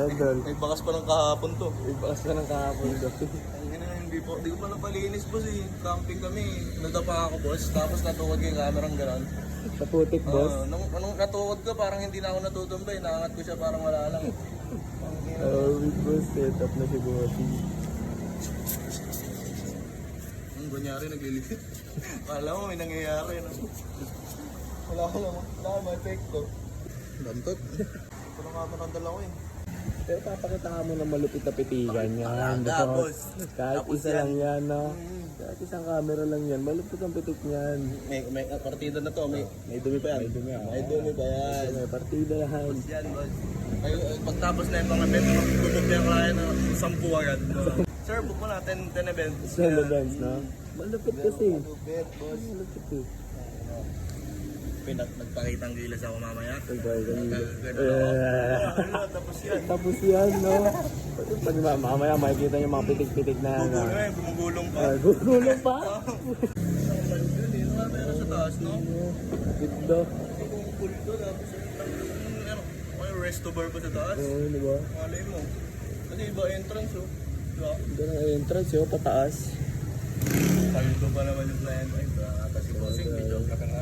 Idol. May bakas pa ng kahapon to. May bakas ka ng kahapon daw. Hindi ko pa napalinis boss eh. Camping kami. Nadapa ako boss. Tapos natukod ko yung camerang gano'n. Naputik, boss. Nung natukod ko parang hindi na ako natutumbay. Naangat ko siya parang wala lang. Big boss, set up na si Bossy. Kunyari naglilipit. Kala mo may nangyayari. No? Wala akong ma-epekto. Bantot. Ito na nga ng dalawa eh. Pero papakita ka mo na malupit na pitigan yan. Talaga, boss. Kahit Tapos isa yan. lang yan, no? Kahit isang camera lang yan, malupit ang pitik niyan. May partida na to. May dumi pa yan. May dumi pa yan. May partida yan. Yan boss. Ay, pagtapos na itong event, bubuk niya kaya na 10 agad. Sir, book mo na 10 events. Sa events, no? Malupit kasi. Malupit, boss. Malupit eh. Nagpakitang gilas ako mamaya. Ganun Tapos yan. Tapos yan, no? Pag mamaya makikita niyo mga pitik-pitik na yan. Gumugulong pa. Gugulong pa? Meron sa taas, no? Ganda. Gumugul ko, tapos may resto bar pa sa taas. Oo, di ba? Malay mo. Kasi iba entrance, oh. Diba? Ganda ng entrance, yun, pataas. Sabi ko pa naman yung plan. Ay, baka kasi bossing, video ka nga.